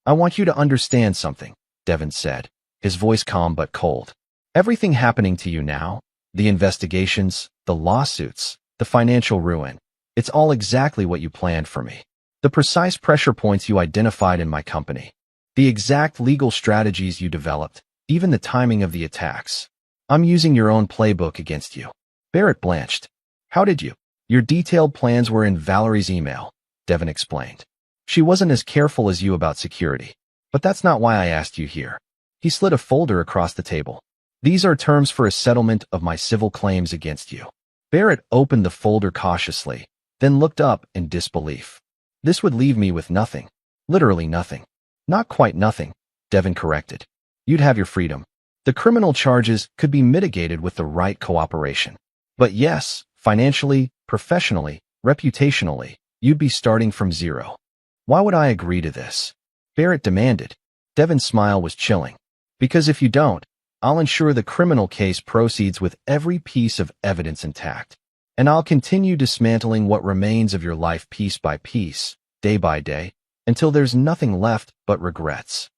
"I want you to understand something," Devin said, his voice calm but cold. "Everything happening to you now, the investigations, the lawsuits, the financial ruin, it's all exactly what you planned for me. The precise pressure points you identified in my company, the exact legal strategies you developed, even the timing of the attacks. I'm using your own playbook against you." Barrett blanched. "How did you?" "Your detailed plans were in Valerie's email," Devin explained. "She wasn't as careful as you about security. But that's not why I asked you here." He slid a folder across the table. "These are terms for a settlement of my civil claims against you." Barrett opened the folder cautiously, then looked up in disbelief. "This would leave me with nothing. Literally nothing." "Not quite nothing," Devin corrected. "You'd have your freedom. The criminal charges could be mitigated with the right cooperation. But yes, financially, professionally, reputationally, you'd be starting from zero." "Why would I agree to this?" Barrett demanded. Devin's smile was chilling. "Because if you don't, I'll ensure the criminal case proceeds with every piece of evidence intact. And I'll continue dismantling what remains of your life piece by piece, day by day, until there's nothing left but regrets."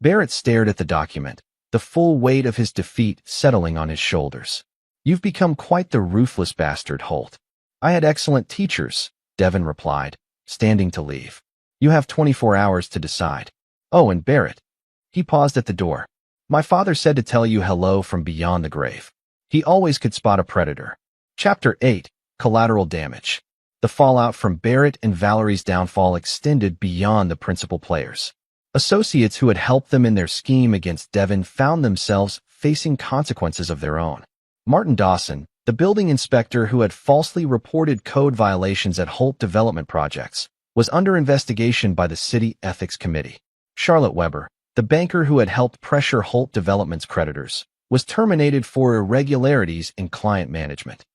Barrett stared at the document, the full weight of his defeat settling on his shoulders. "You've become quite the ruthless bastard, Holt." "I had excellent teachers," Devin replied, standing to leave. "You have 24 hours to decide." "Oh, and Barrett." He paused at the door. "My father said to tell you hello from beyond the grave. He always could spot a predator." Chapter 8, Collateral Damage. The fallout from Barrett and Valerie's downfall extended beyond the principal players. Associates who had helped them in their scheme against Devin found themselves facing consequences of their own. Martin Dawson, the building inspector who had falsely reported code violations at Holt Development Projects, was under investigation by the City Ethics Committee. Charlotte Weber, the banker who had helped pressure Holt Development's creditors, was terminated for irregularities in client management.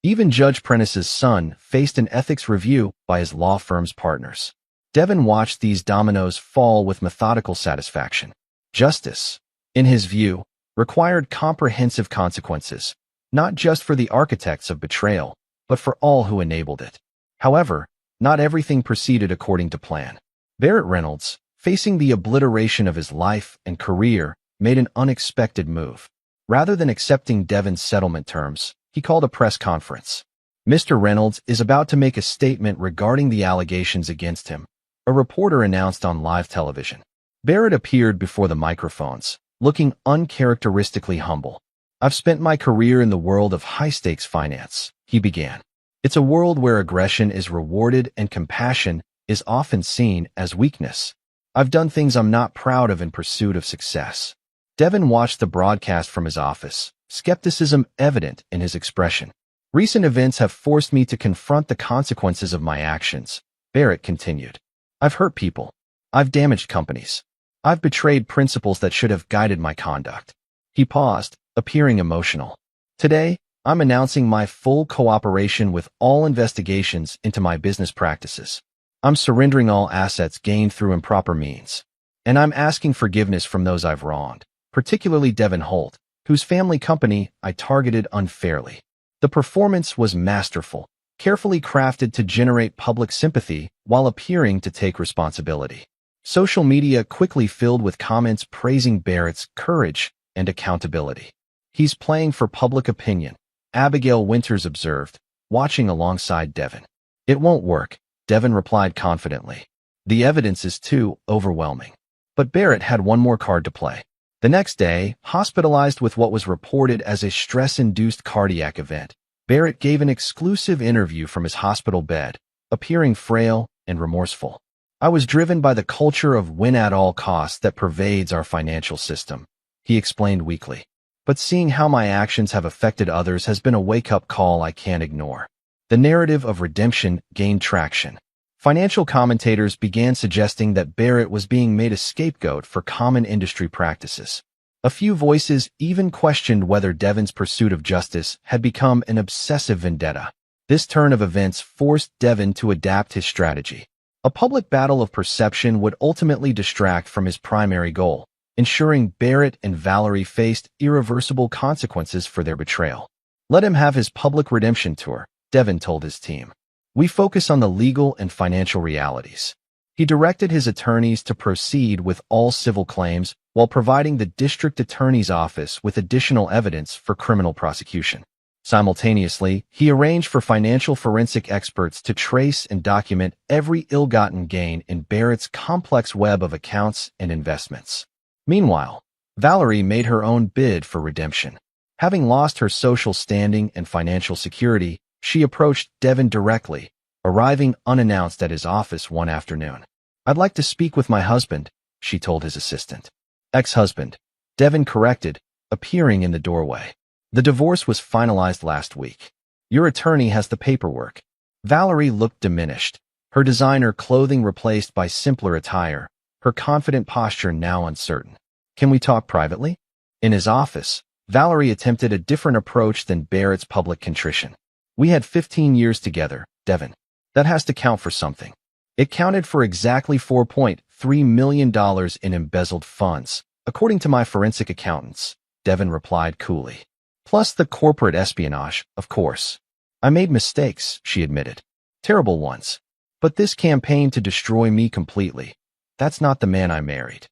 Even Judge Prentice's son faced an ethics review by his law firm's partners. Devin watched these dominoes fall with methodical satisfaction. Justice, in his view, required comprehensive consequences, not just for the architects of betrayal, but for all who enabled it. However, not everything proceeded according to plan. Barrett Reynolds, facing the obliteration of his life and career, made an unexpected move. Rather than accepting Devin's settlement terms, he called a press conference. "Mr. Reynolds is about to make a statement regarding the allegations against him," a reporter announced on live television. Barrett appeared before the microphones, looking uncharacteristically humble. "I've spent my career in the world of high-stakes finance," he began. "It's a world where aggression is rewarded and compassion is often seen as weakness. I've done things I'm not proud of in pursuit of success." Devin watched the broadcast from his office, skepticism evident in his expression. "Recent events have forced me to confront the consequences of my actions," Barrett continued. "I've hurt people. I've damaged companies. I've betrayed principles that should have guided my conduct." He paused, appearing emotional. "Today, I'm announcing my full cooperation with all investigations into my business practices. I'm surrendering all assets gained through improper means. And I'm asking forgiveness from those I've wronged, particularly Devin Holt, whose family company I targeted unfairly." The performance was masterful, carefully crafted to generate public sympathy while appearing to take responsibility. Social media quickly filled with comments praising Barrett's courage and accountability. "He's playing for public opinion," Abigail Winters observed, watching alongside Devin. "It won't work," Devin replied confidently. "The evidence is too overwhelming." But Barrett had one more card to play. The next day, hospitalized with what was reported as a stress-induced cardiac event, Barrett gave an exclusive interview from his hospital bed, appearing frail and remorseful. "I was driven by the culture of win at all costs that pervades our financial system," he explained weakly. "But seeing how my actions have affected others has been a wake-up call I can't ignore." The narrative of redemption gained traction. Financial commentators began suggesting that Barrett was being made a scapegoat for common industry practices. A few voices even questioned whether Devin's pursuit of justice had become an obsessive vendetta. This turn of events forced Devin to adapt his strategy. A public battle of perception would ultimately distract from his primary goal, ensuring Barrett and Valerie faced irreversible consequences for their betrayal. "Let him have his public redemption tour," Devin told his team. "We focus on the legal and financial realities." He directed his attorneys to proceed with all civil claims while providing the district attorney's office with additional evidence for criminal prosecution. Simultaneously, he arranged for financial forensic experts to trace and document every ill-gotten gain in Barrett's complex web of accounts and investments. Meanwhile, Valerie made her own bid for redemption. Having lost her social standing and financial security, she approached Devin directly, arriving unannounced at his office one afternoon. "I'd like to speak with my husband," she told his assistant. "Ex-husband," Devin corrected, appearing in the doorway. "The divorce was finalized last week. Your attorney has the paperwork." Valerie looked diminished, her designer clothing replaced by simpler attire, her confident posture now uncertain. "Can we talk privately?" In his office, Valerie attempted a different approach than Barrett's public contrition. "We had 15 years together, Devin. That has to count for something." It counted for exactly $4.3 million in embezzled funds, according to my forensic accountants, Devin replied coolly. "Plus the corporate espionage, of course. I made mistakes," she admitted. "Terrible ones. But this campaign to destroy me completely, that's not the man I married."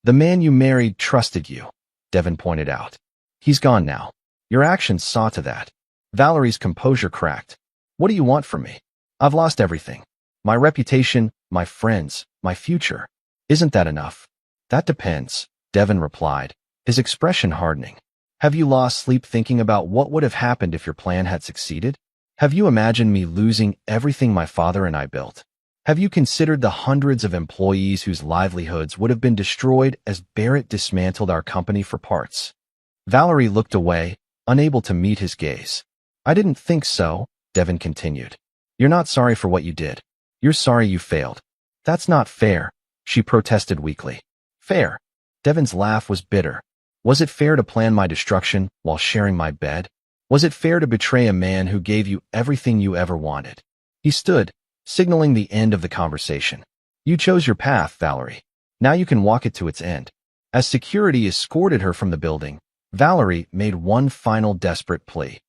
"The man you married trusted you," Devin pointed out. "He's gone now. Your actions saw to that." Valerie's composure cracked. "What do you want from me? I've lost everything. My reputation, my friends, my future. Isn't that enough?" "That depends," Devin replied, his expression hardening. "Have you lost sleep thinking about what would have happened if your plan had succeeded? Have you imagined me losing everything my father and I built? Have you considered the hundreds of employees whose livelihoods would have been destroyed as Barrett dismantled our company for parts?" Valerie looked away, unable to meet his gaze. "I didn't think so," Devin continued. "You're not sorry for what you did. You're sorry you failed." "That's not fair," she protested weakly. "Fair?" Devin's laugh was bitter. "Was it fair to plan my destruction while sharing my bed? Was it fair to betray a man who gave you everything you ever wanted?" He stood, signaling the end of the conversation. "You chose your path, Valerie. Now you can walk it to its end." As security escorted her from the building, Valerie made one final desperate plea.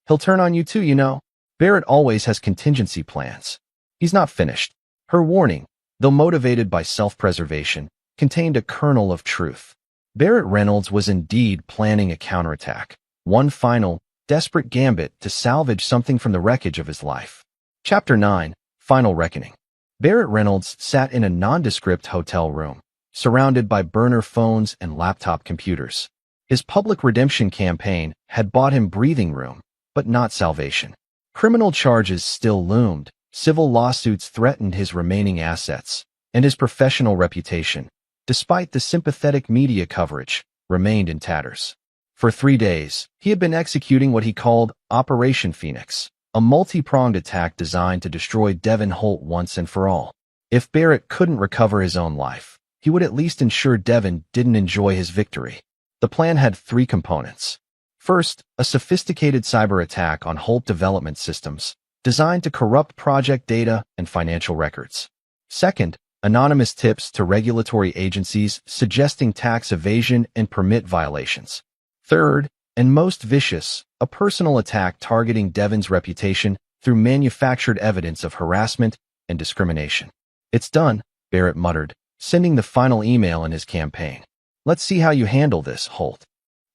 "He'll turn on you too, you know. Barrett always has contingency plans. He's not finished." Her warning, though motivated by self-preservation, contained a kernel of truth. Barrett Reynolds was indeed planning a counterattack, one final, desperate gambit to salvage something from the wreckage of his life. Chapter 9, Final Reckoning. Barrett Reynolds sat in a nondescript hotel room, surrounded by burner phones and laptop computers. His public redemption campaign had bought him breathing room, but not salvation. Criminal charges still loomed, civil lawsuits threatened his remaining assets, and his professional reputation, despite the sympathetic media coverage, remained in tatters. For 3 days, he had been executing what he called Operation Phoenix, a multi-pronged attack designed to destroy Devin Holt once and for all. If Barrett couldn't recover his own life, he would at least ensure Devin didn't enjoy his victory. The plan had 3 components. First, a sophisticated cyber attack on Holt development systems, designed to corrupt project data and financial records. Second, anonymous tips to regulatory agencies suggesting tax evasion and permit violations. Third, and most vicious, a personal attack targeting Devin's reputation through manufactured evidence of harassment and discrimination. "It's done," Barrett muttered, sending the final email in his campaign. "Let's see how you handle this, Holt."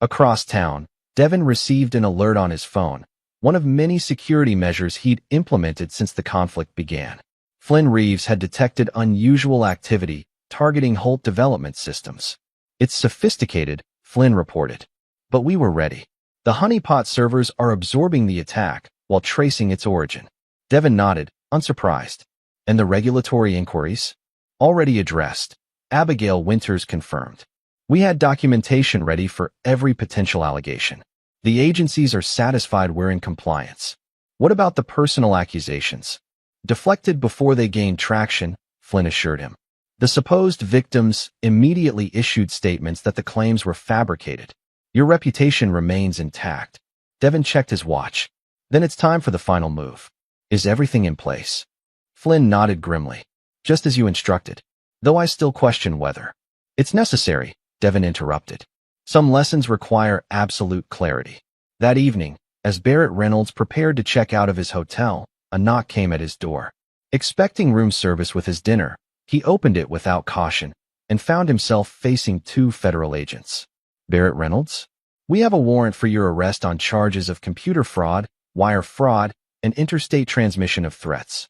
Across town, Devin received an alert on his phone, one of many security measures he'd implemented since the conflict began. Flynn Reeves had detected unusual activity targeting Holt development systems. "It's sophisticated," Flynn reported. "But we were ready. The honeypot servers are absorbing the attack while tracing its origin." Devin nodded, unsurprised. "And the regulatory inquiries?" "Already addressed," Abigail Winters confirmed. "We had documentation ready for every potential allegation. The agencies are satisfied we're in compliance." "What about the personal accusations?" "Deflected before they gained traction," Flynn assured him. "The supposed victims immediately issued statements that the claims were fabricated. Your reputation remains intact." Devin checked his watch. "Then it's time for the final move. Is everything in place?" Flynn nodded grimly. "Just as you instructed. Though I still question whether." "It's necessary," Devin interrupted. "Some lessons require absolute clarity." That evening, as Barrett Reynolds prepared to check out of his hotel, a knock came at his door. Expecting room service with his dinner, he opened it without caution and found himself facing 2 federal agents. "Barrett Reynolds? We have a warrant for your arrest on charges of computer fraud, wire fraud, and interstate transmission of threats."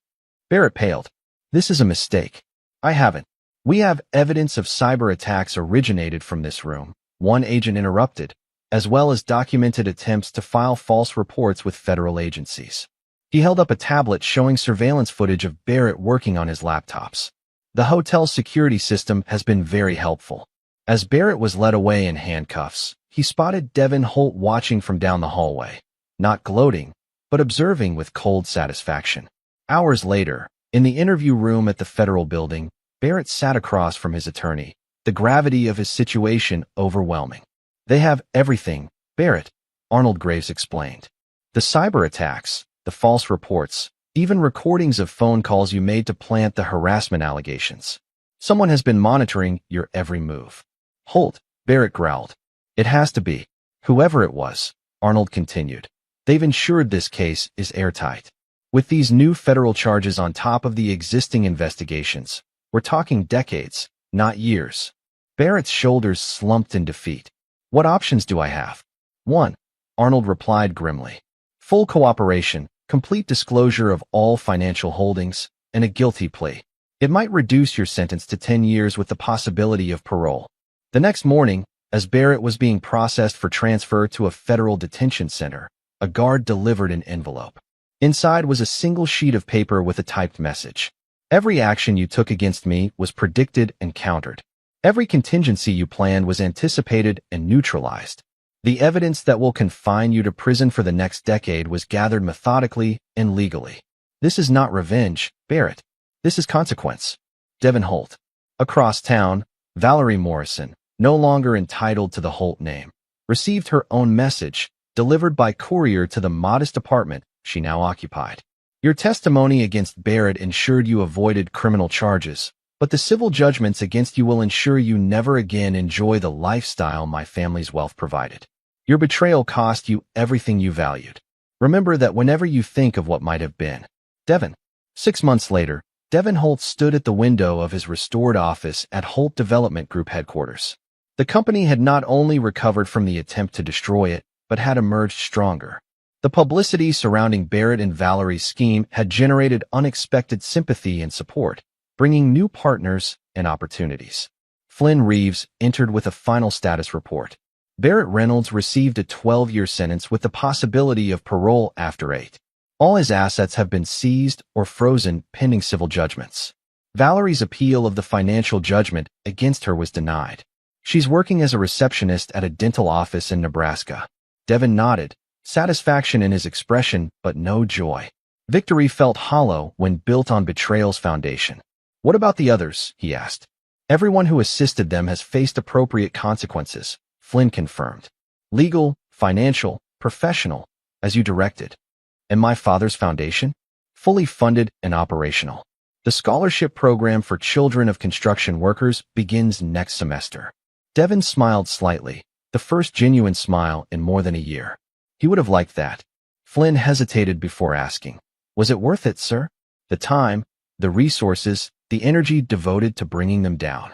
Barrett paled. "This is a mistake. I haven't." "We have evidence of cyber attacks originated from this room," one agent interrupted, "as well as documented attempts to file false reports with federal agencies." He held up a tablet showing surveillance footage of Barrett working on his laptops. "The hotel security system has been very helpful." As Barrett was led away in handcuffs, he spotted Devin Holt watching from down the hallway, not gloating, but observing with cold satisfaction. Hours later, in the interview room at the federal building, Barrett sat across from his attorney, the gravity of his situation overwhelming. "They have everything, Barrett," Arnold Graves explained. "The cyber attacks, the false reports, even recordings of phone calls you made to plant the harassment allegations. Someone has been monitoring your every move." "Holt," Barrett growled. "It has to be. Whoever it was," Arnold continued. "They've ensured this case is airtight. With these new federal charges on top of the existing investigations, we're talking decades, not years." Barrett's shoulders slumped in defeat. "What options do I have?" "One," Arnold replied grimly. "Full cooperation, complete disclosure of all financial holdings, and a guilty plea. It might reduce your sentence to 10 years with the possibility of parole." The next morning, as Barrett was being processed for transfer to a federal detention center, a guard delivered an envelope. Inside was a single sheet of paper with a typed message. "Every action you took against me was predicted and countered. Every contingency you planned was anticipated and neutralized. The evidence that will confine you to prison for the next decade was gathered methodically and legally. This is not revenge, Barrett. This is consequence." Devin Holt. Across town, Valerie Morrison, no longer entitled to the Holt name, received her own message, delivered by courier to the modest apartment she now occupied. "Your testimony against Barrett ensured you avoided criminal charges, but the civil judgments against you will ensure you never again enjoy the lifestyle my family's wealth provided. Your betrayal cost you everything you valued. Remember that whenever you think of what might have been." Devin. 6 months later, Devin Holt stood at the window of his restored office at Holt Development Group headquarters. The company had not only recovered from the attempt to destroy it, but had emerged stronger. The publicity surrounding Barrett and Valerie's scheme had generated unexpected sympathy and support, bringing new partners and opportunities. Flynn Reeves entered with a final status report. Barrett Reynolds received a 12-year sentence with the possibility of parole after 8. All his assets have been seized or frozen pending civil judgments. Valerie's appeal of the financial judgment against her was denied. She's working as a receptionist at a dental office in Nebraska. Devin nodded, satisfaction in his expression, but no joy. Victory felt hollow when built on betrayal's foundation. What about the others? He asked. Everyone who assisted them has faced appropriate consequences, Flynn confirmed. Legal, financial, professional, as you directed. And my father's foundation? Fully funded and operational. The scholarship program for children of construction workers begins next semester. Devin smiled slightly, the first genuine smile in more than a year. He would have liked that. Flynn hesitated before asking, "Was it worth it, sir? The time, the resources, the energy devoted to bringing them down?"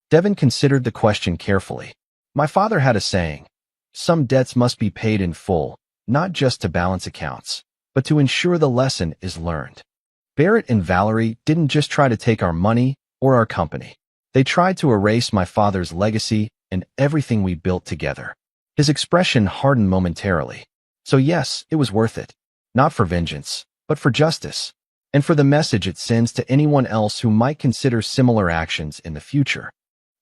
Devin considered the question carefully. My father had a saying, "Some debts must be paid in full, not just to balance accounts, but to ensure the lesson is learned." Barrett and Valerie didn't just try to take our money or our company. They tried to erase my father's legacy and everything we built together. His expression hardened momentarily. So yes, it was worth it. Not for vengeance, but for justice. And for the message it sends to anyone else who might consider similar actions in the future.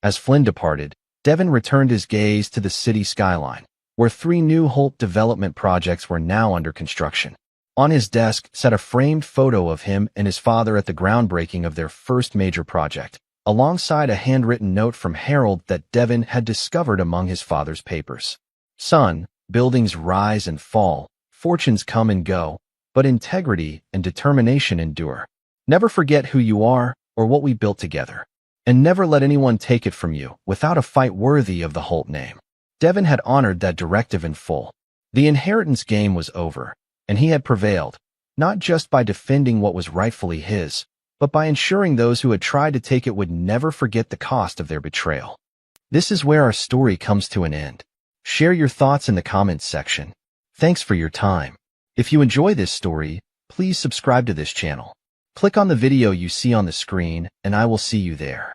As Flynn departed, Devin returned his gaze to the city skyline, where 3 new Holt development projects were now under construction. On his desk sat a framed photo of him and his father at the groundbreaking of their first major project, alongside a handwritten note from Harold that Devin had discovered among his father's papers. "Son, buildings rise and fall, fortunes come and go, but integrity and determination endure. Never forget who you are or what we built together. And never let anyone take it from you without a fight worthy of the Holt name." Devin had honored that directive in full. The inheritance game was over, and he had prevailed, not just by defending what was rightfully his, but by ensuring those who had tried to take it would never forget the cost of their betrayal. This is where our story comes to an end. Share your thoughts in the comments section. Thanks for your time. If you enjoy this story, please subscribe to this channel. Click on the video you see on the screen, and I will see you there.